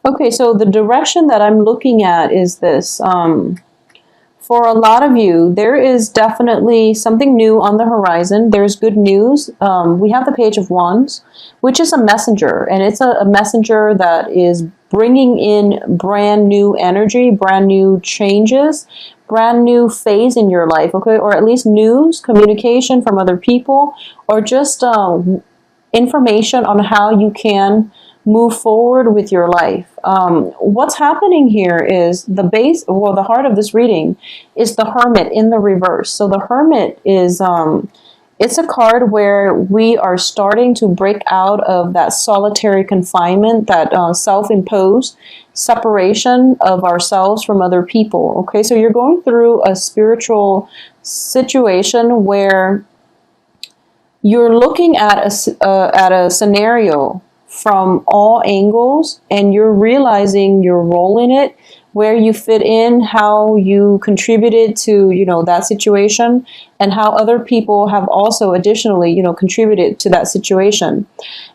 Okay, so the direction that I'm looking at is this. For a lot of you, there is definitely something new on the horizon. There's good news. We have the Page of Wands, which is a messenger, and it's a messenger that is bringing in brand new energy, brand new changes, brand new phase in your life, okay? Or at least news, communication from other people, or just information on how you can move forward with your life. What's happening here is the heart of this reading is the Hermit in the reverse. So the Hermit is, it's a card where we are starting to break out of that solitary confinement, that self-imposed separation of ourselves from other people. Okay, so you're going through a spiritual situation where you're looking at a scenario from all angles, and you're realizing your role in it, where you fit in, how you contributed to, that situation, and how other people have also additionally, contributed to that situation.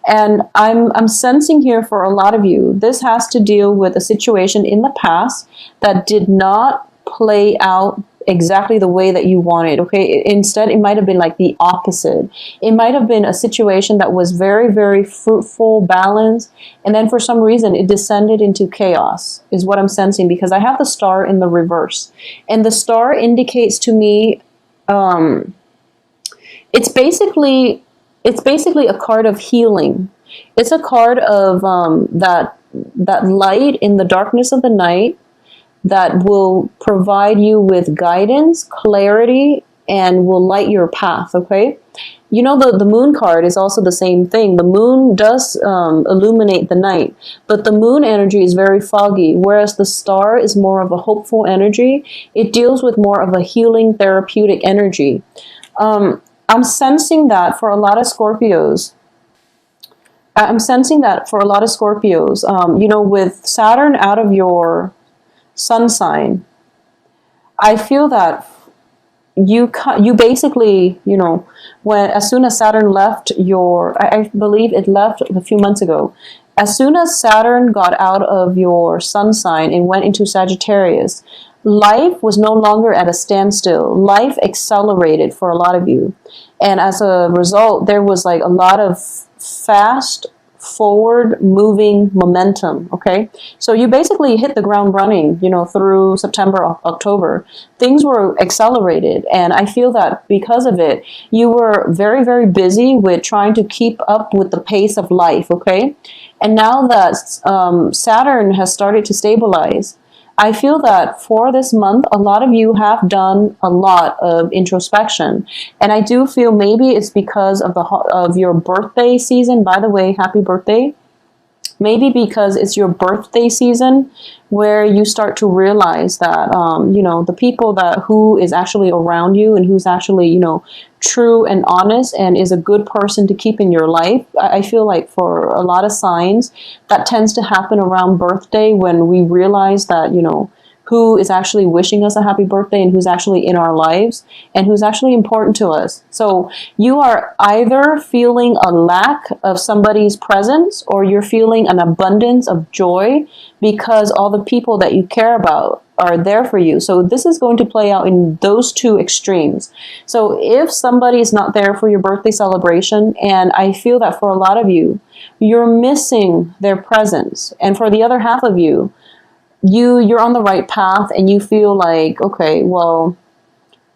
And I'm sensing here for a lot of you, this has to deal with a situation in the past that did not play out exactly the way that you wanted. Okay, instead it might have been like the opposite. It might have been a situation that was very, very fruitful, balanced, and then for some reason it descended into chaos, is what I'm sensing, because I have the Star in the reverse, and the Star indicates to me, it's basically a card of healing. It's a card of that light in the darkness of the night, that will provide you with guidance, clarity, and will light your path, okay? The moon card is also the same thing. The moon does illuminate the night, but the moon energy is very foggy, whereas the star is more of a hopeful energy. It deals with more of a healing, therapeutic energy. I'm sensing that for a lot of Scorpios. With Saturn out of your sun sign, I feel that you basically, as soon as Saturn left I believe it left a few months ago. As soon as Saturn got out of your sun sign and went into Sagittarius, life was no longer at a standstill. Life accelerated for a lot of you. And as a result, there was like a lot of fast forward moving momentum. Okay, so you basically hit the ground running, through September, October. Things were accelerated, and I feel that because of it, you were very, very busy with trying to keep up with the pace of life. Okay, and now that Saturn has started to stabilize, I feel that for this month, a lot of you have done a lot of introspection, and I do feel maybe it's because of your birthday season. By the way, happy birthday! Maybe because it's your birthday season, where you start to realize that the people who is actually around you and who's actually true and honest and is a good person to keep in your life. I feel like for a lot of signs, that tends to happen around birthday, when we realize that who is actually wishing us a happy birthday and who's actually in our lives and who's actually important to us. So you are either feeling a lack of somebody's presence, or you're feeling an abundance of joy because all the people that you care about are there for you. So this is going to play out in those two extremes. So if somebody is not there for your birthday celebration, and I feel that for a lot of you, you're missing their presence, and for the other half of you, you're on the right path, and you feel like, okay, well,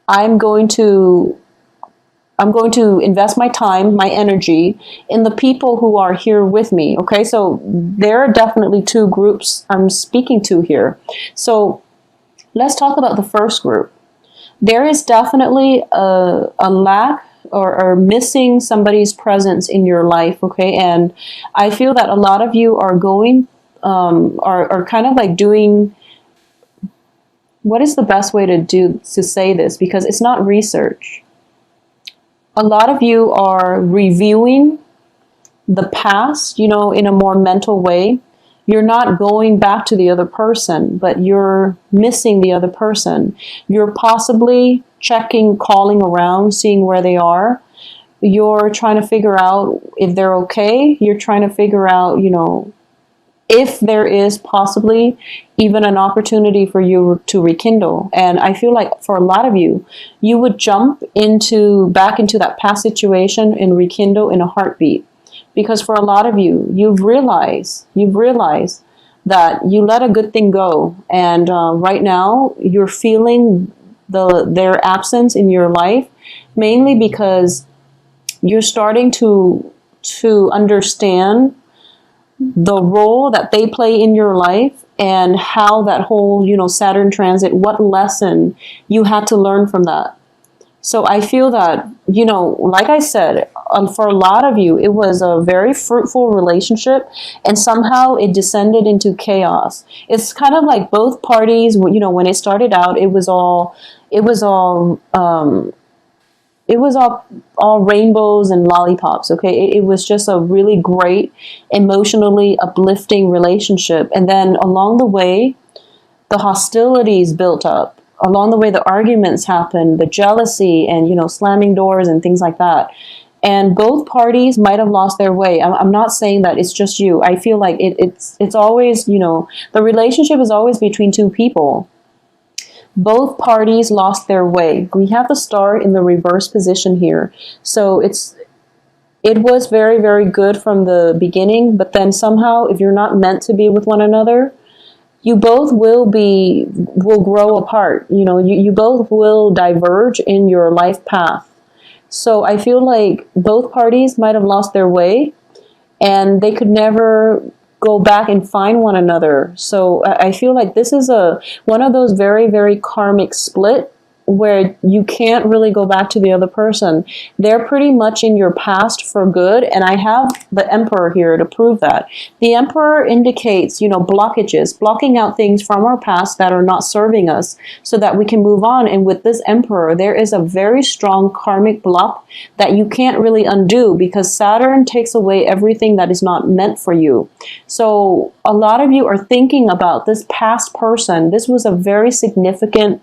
I'm going to invest my time, my energy in the people who are here with me. Okay, so there are definitely two groups I'm speaking to here. So let's talk about the first group. There is definitely a lack or missing somebody's presence in your life. Okay, and I feel that a lot of you are are kind of like doing, what is the best way to say this, because it's not research. A lot of you are reviewing the past, in a more mental way. You're not going back to the other person, but you're missing the other person. You're possibly calling around, seeing where they are. You're trying to figure out if they're okay. You're trying to figure out, if there is possibly even an opportunity for you to rekindle. And I feel like for a lot of you, you would jump back into that past situation and rekindle in a heartbeat. Because for a lot of you, you've realized that you let a good thing go, and right now you're feeling their absence in your life, mainly because you're starting to understand the role that they play in your life, and how that whole, Saturn transit, what lesson you had to learn from that. So I feel that, like I said, for a lot of you, it was a very fruitful relationship, and somehow it descended into chaos. It's kind of like both parties, when it started out, it was all rainbows and lollipops. Okay, it was just a really great, emotionally uplifting relationship, and then along the way, the hostilities built up. Along the way, the arguments happened, the jealousy, and slamming doors and things like that. And both parties might have lost their way. I'm not saying that it's just you. I feel like it's always, the relationship is always between two people. Both parties lost their way. We have the star in the reverse position here. So it was very, very good from the beginning, but then somehow, if you're not meant to be with one another, you both will grow apart. You both will diverge in your life path. So I feel like both parties might have lost their way, and they could never go back and find one another. So I feel like this is one of those very, very karmic split where you can't really go back to the other person. They're pretty much in your past for good, and I have the Emperor here to prove that. The Emperor indicates, blockages, blocking out things from our past that are not serving us so that we can move on. And with this Emperor, there is a very strong karmic block that you can't really undo, because Saturn takes away everything that is not meant for you. So a lot of you are thinking about this past person. This was a very significant,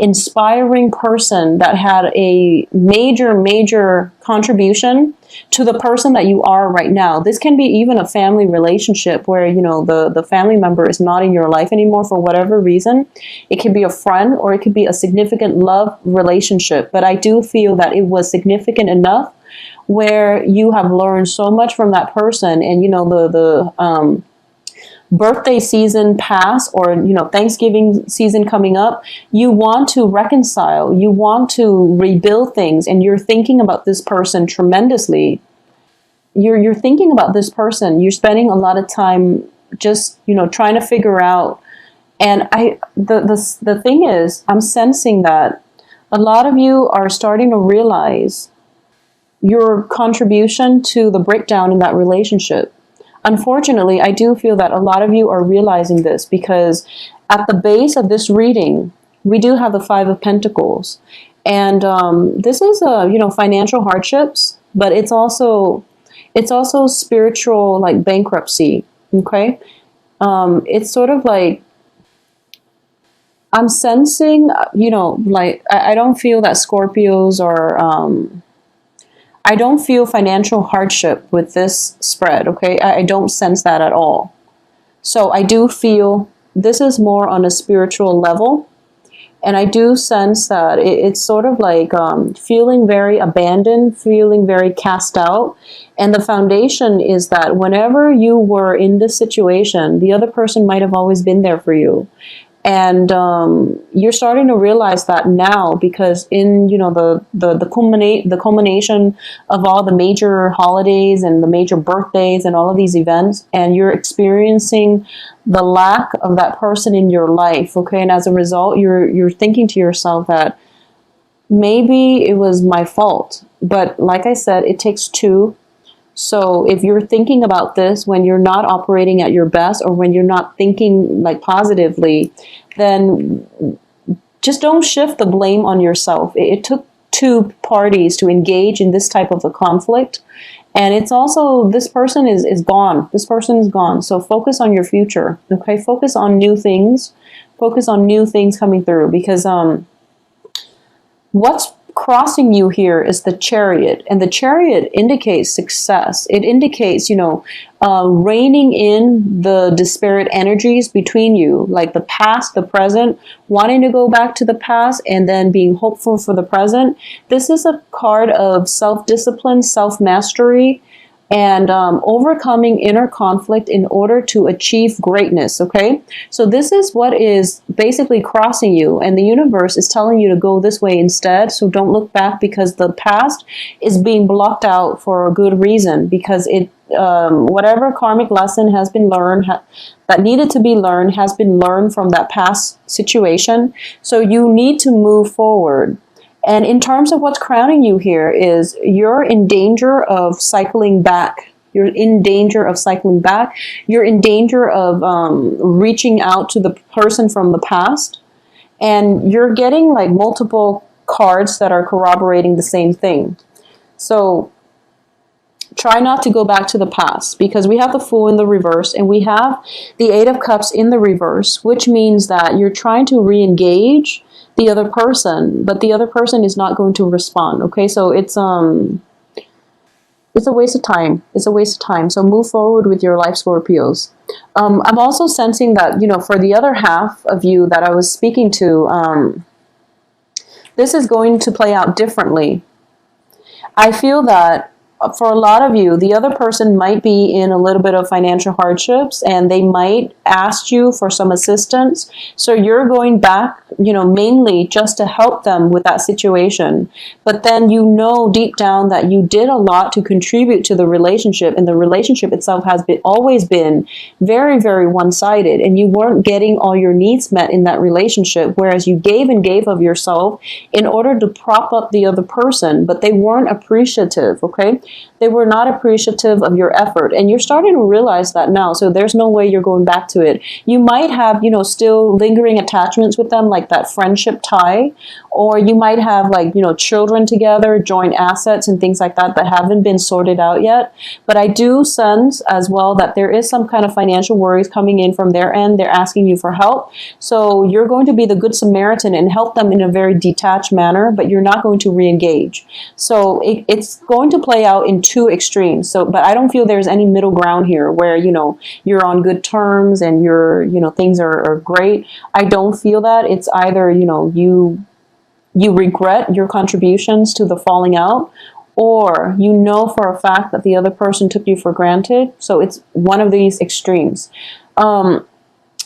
inspiring person that had a major, major contribution to the person that you are right now. This can be even a family relationship where, the family member is not in your life anymore for whatever reason. It could be a friend, or it could be a significant love relationship. But I do feel that it was significant enough where you have learned so much from that person, and, the birthday season pass, or Thanksgiving season coming up, you want to reconcile, you want to rebuild things, and you're thinking about this person tremendously. You're thinking about this person. You're spending a lot of time just trying to figure out. And the thing is, I'm sensing that a lot of you are starting to realize your contribution to the breakdown in that relationship. Unfortunately, I do feel that a lot of you are realizing this, because at the base of this reading, we do have the Five of Pentacles. And this is financial hardships, but it's also spiritual, like bankruptcy. Okay, it's sort of like, I'm sensing, like I don't feel that Scorpios are. I don't feel financial hardship with this spread, okay? I don't sense that at all. So I do feel this is more on a spiritual level. And I do sense that it's sort of like feeling very abandoned, feeling very cast out. And the foundation is that whenever you were in this situation, the other person might have always been there for you. And you're starting to realize that now, because in the culmination of all the major holidays and the major birthdays and all of these events, and you're experiencing the lack of that person in your life, okay? And as a result, you're thinking to yourself that maybe it was my fault. But like I said, it takes two. So if you're thinking about this when you're not operating at your best, or when you're not thinking like positively, then just don't shift the blame on yourself. It took two parties to engage in this type of a conflict. And it's also, this person is gone. This person is gone. So focus on your future. Okay. Focus on new things. Focus on new things coming through, because what's crossing you here is the Chariot, and the Chariot indicates success. It indicates, reining in the disparate energies between you, like the past, the present, wanting to go back to the past, and then being hopeful for the present. This is a card of self-discipline, self-mastery, and overcoming inner conflict in order to achieve greatness, okay? So this is what is basically crossing you, and the universe is telling you to go this way instead, so don't look back, because the past is being blocked out for a good reason, because it whatever karmic lesson has been learned, that needed to be learned, has been learned from that past situation, so you need to move forward. And in terms of what's crowning you here is you're in danger of cycling back. You're in danger of cycling back. You're in danger of reaching out to the person from the past. And you're getting like multiple cards that are corroborating the same thing. So try not to go back to the past, because we have the Fool in the reverse and we have the Eight of Cups in the reverse, which means that you're trying to re-engage the other person, but the other person is not going to respond. Okay, so it's a waste of time. It's a waste of time. So move forward with your life, Scorpios. I'm also sensing that, for the other half of you that I was speaking to, this is going to play out differently. I feel that for a lot of you, the other person might be in a little bit of financial hardships, and they might ask you for some assistance. So you're going back, mainly just to help them with that situation. But then deep down that you did a lot to contribute to the relationship, and the relationship itself has always been very, very one-sided, and you weren't getting all your needs met in that relationship, whereas you gave and gave of yourself in order to prop up the other person, but they weren't appreciative, okay? They were not appreciative of your effort, and you're starting to realize that now, so there's no way you're going back to it. You might have, still lingering attachments with them, like that friendship tie, or you might have children together, joint assets and things like that haven't been sorted out yet. But I do sense as well that there is some kind of financial worries coming in from their end. They're asking you for help. So you're going to be the good Samaritan and help them in a very detached manner, but you're not going to re-engage. So it's going to play out in two extremes. So, but I don't feel there's any middle ground here where, you're on good terms and things are great. I don't feel that. It's either, you regret your contributions to the falling out, or for a fact that the other person took you for granted. So it's one of these extremes.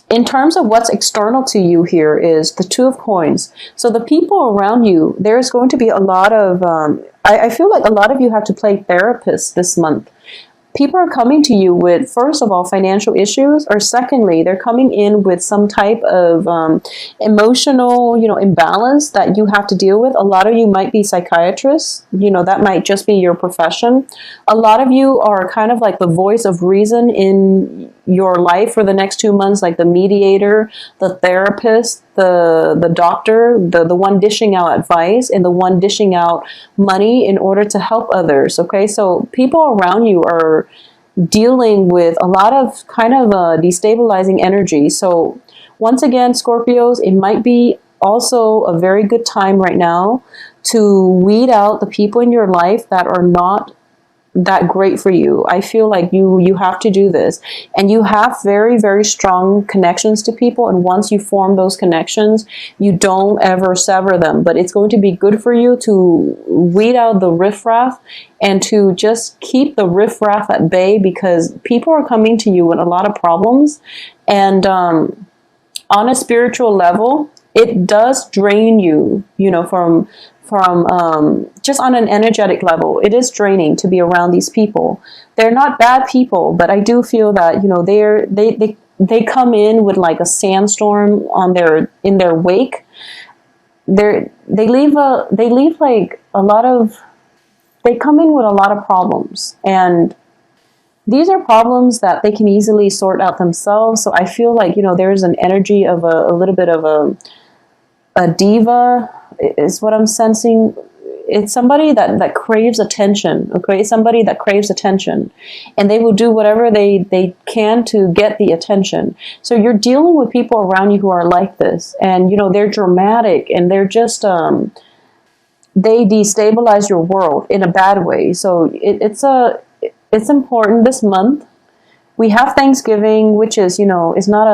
In terms of what's external to you here is the Two of Coins. So the people around you, there's going to be a lot of, I feel like a lot of you have to play therapist this month. People are coming to you with, first of all, financial issues, or secondly, they're coming in with some type of emotional, imbalance that you have to deal with. A lot of you might be psychiatrists, that might just be your profession. A lot of you are kind of like the voice of reason in your life for the next 2 months, like the mediator, the therapist, the doctor, the one dishing out advice, and the one dishing out money in order to help others. Okay, so people around you are dealing with a lot of kind of destabilizing energy. So once again, Scorpios, it might be also a very good time right now to weed out the people in your life that are not that great for you. I feel like you have to do this, and you have very, very strong connections to people, and once you form those connections, you don't ever sever them. But it's going to be good for you to weed out the riffraff and to just keep the riffraff at bay, because people are coming to you with a lot of problems, and on a spiritual level, it does drain you, from just on an energetic level. It is draining to be around these people. They're not bad people, but I do feel that, they come in with like a sandstorm in their wake. They come in with a lot of problems, and these are problems that they can easily sort out themselves. So I feel like, there's an energy of a little bit of a diva is what I'm sensing. It's somebody that craves attention, okay? Somebody that craves attention, and they will do whatever they can to get the attention. So you're dealing with people around you who are like this, and they're dramatic, and they're just they destabilize your world in a bad way. So it's important this month. We have Thanksgiving, which is, is not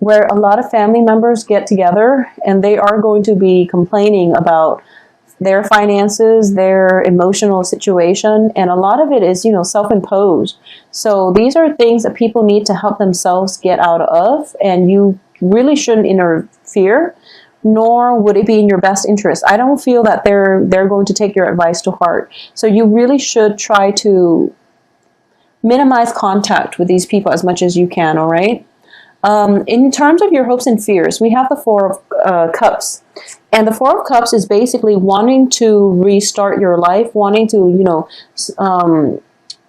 where a lot of family members get together, and they are going to be complaining about their finances, their emotional situation, and a lot of it is, self-imposed. So these are things that people need to help themselves get out of, and you really shouldn't interfere, nor would it be in your best interest. I don't feel that they're going to take your advice to heart. So you really should try to minimize contact with these people as much as you can, all right? In terms of your hopes and fears, we have the Four of Cups. And the Four of Cups is basically wanting to restart your life, wanting to,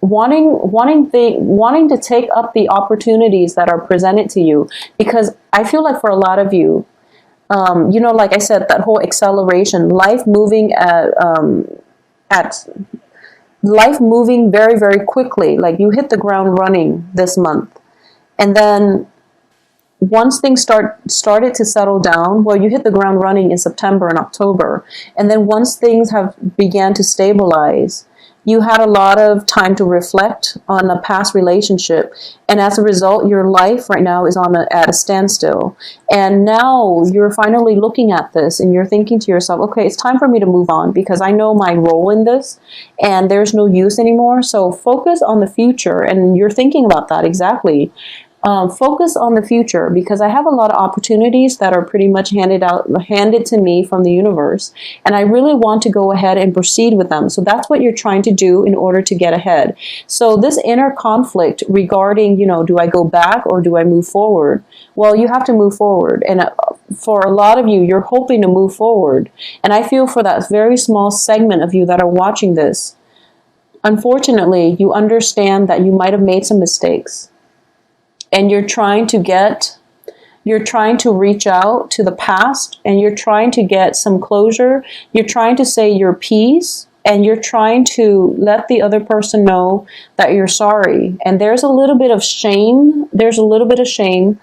wanting to take up the opportunities that are presented to you. Because I feel like for a lot of you, like I said, that whole acceleration, life moving life moving very, very quickly. Like you hit the ground running this month. And then once things started to settle down, well, you hit the ground running in September and October. And then once things have began to stabilize, you had a lot of time to reflect on a past relationship. And as a result, your life right now is at a standstill. And now you're finally looking at this and you're thinking to yourself, okay, it's time for me to move on because I know my role in this and there's no use anymore. So focus on the future. And you're thinking about that exactly. Focus on the future because I have a lot of opportunities that are pretty much handed to me from the universe. And I really want to go ahead and proceed with them. So that's what you're trying to do in order to get ahead. So this inner conflict regarding, do I go back or do I move forward? Well, you have to move forward. And for a lot of you, you're hoping to move forward. And I feel for that very small segment of you that are watching this, unfortunately, you understand that you might have made some mistakes. And you're trying to reach out to the past and you're trying to get some closure. You're trying to say your piece and you're trying to let the other person know that you're sorry. And there's a little bit of shame. There's a little bit of shame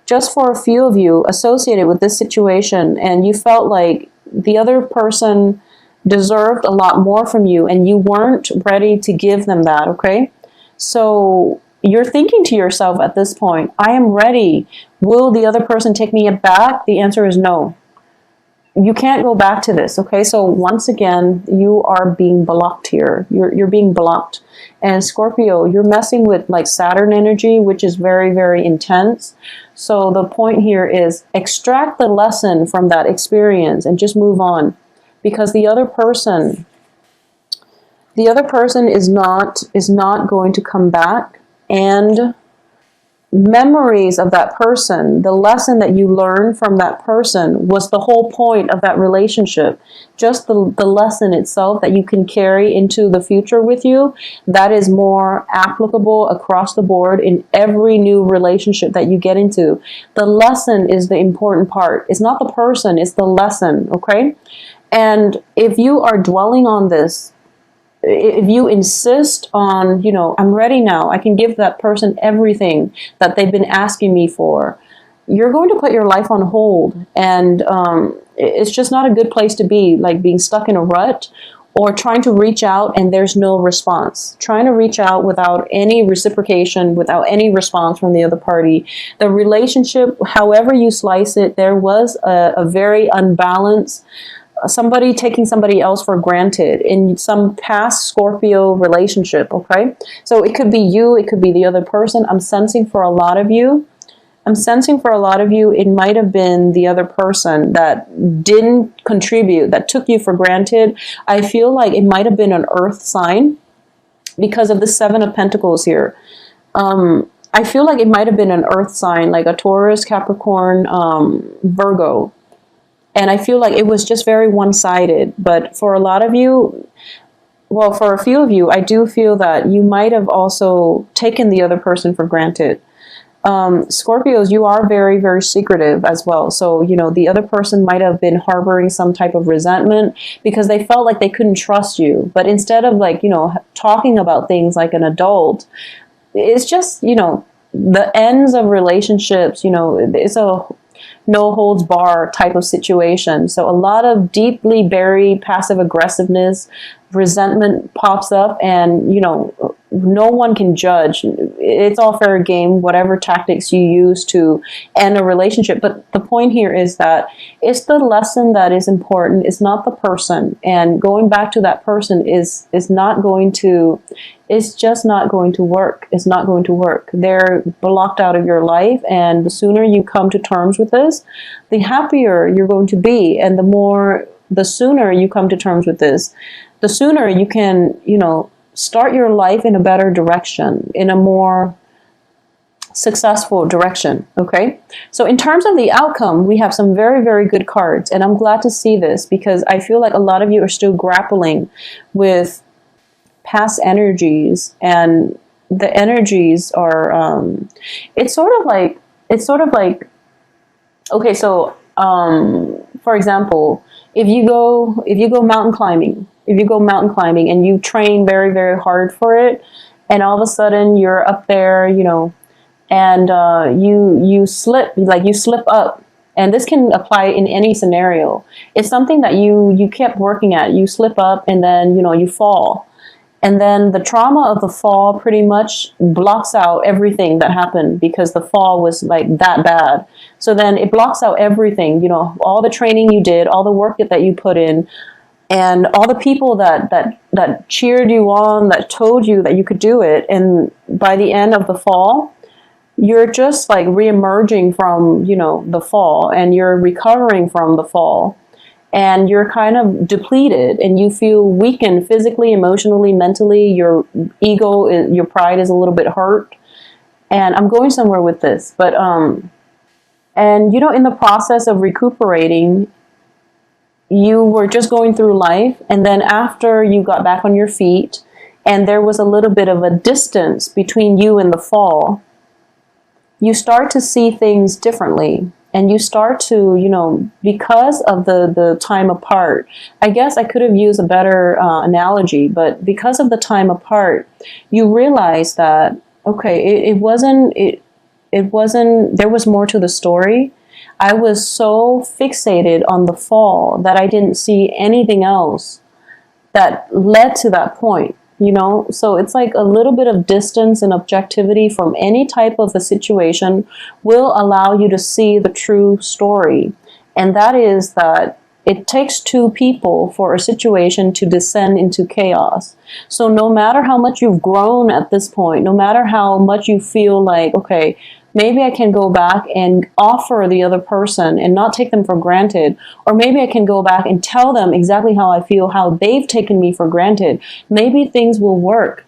just for a few of you associated with this situation. And you felt like the other person deserved a lot more from you and you weren't ready to give them that, okay? So you're thinking to yourself at this point, I am ready. Will the other person take me back? The answer is no. You can't go back to this, okay? So once again, you are being blocked here. You're being blocked. And Scorpio, you're messing with like Saturn energy, which is very, very intense. So the point here is extract the lesson from that experience and just move on. Because the other person is not going to come back. And memories of that person, the lesson that you learned from that person was the whole point of that relationship. Just the lesson itself that you can carry into the future with you, that is more applicable across the board in every new relationship that you get into. The lesson is the important part. It's not the person, it's the lesson, okay? And if you are dwelling on this, if you insist on, I'm ready now, I can give that person everything that they've been asking me for, you're going to put your life on hold. And it's just not a good place to be, like being stuck in a rut or trying to reach out and there's no response. Trying to reach out without any reciprocation, without any response from the other party. The relationship, however you slice it, there was a very unbalanced, somebody taking somebody else for granted in some past Scorpio relationship, okay? So it could be you, it could be the other person. I'm sensing for a lot of you, it might have been the other person that didn't contribute, that took you for granted. I feel like it might have been an earth sign because of the Seven of Pentacles here. I feel like it might have been an earth sign, like a Taurus, Capricorn, Virgo. And I feel like it was just very one-sided. But for a lot of you, well, for a few of you, I do feel that you might have also taken the other person for granted. Scorpios, you are very, very secretive as well. So, the other person might have been harboring some type of resentment because they felt like they couldn't trust you. But instead of talking about things like an adult, it's just, the ends of relationships, no holds bar type of situation. So a lot of deeply buried passive aggressiveness, resentment pops up, and no one can judge. It's all fair game, whatever tactics you use to end a relationship. But the point here is that it's the lesson that is important. It's not the person. And going back to that person is not going to, it's just not going to work. It's not going to work. They're blocked out of your life. And the sooner you come to terms with this, the happier you're going to be. And the sooner you come to terms with this, the sooner you can, start your life in a better direction, in a more successful direction. Okay. So in terms of the outcome, we have some very, very good cards. And I'm glad to see this because I feel like a lot of you are still grappling with past energies, and the energies are, it's sort of like, okay. So, for example, if you go mountain climbing, and you train very, very hard for it, and all of a sudden you're up there, and you slip up, and this can apply in any scenario. It's something that you kept working at. You slip up, and then you fall, and then the trauma of the fall pretty much blocks out everything that happened because the fall was like that bad. So then it blocks out everything, all the training you did, all the work that you put in, and all the people that cheered you on, that told you that you could do it. And by the end of the fall, you're just like reemerging from, the fall, and you're recovering from the fall, and you're kind of depleted, and you feel weakened physically, emotionally, mentally. Your ego, your pride is a little bit hurt. And I'm going somewhere with this, but, and in the process of recuperating, you were just going through life, and then after you got back on your feet, and there was a little bit of a distance between you and the fall, you start to see things differently, and you start to, because of the time apart. I guess I could have used a better analogy, but because of the time apart, you realize that, okay, it wasn't, there was more to the story. I was so fixated on the fall that I didn't see anything else that led to that point, So it's like a little bit of distance and objectivity from any type of a situation will allow you to see the true story. And that is that it takes two people for a situation to descend into chaos. So no matter how much you've grown at this point, no matter how much you feel like, okay, maybe I can go back and offer the other person and not take them for granted. Or maybe I can go back and tell them exactly how I feel, how they've taken me for granted. Maybe things will work.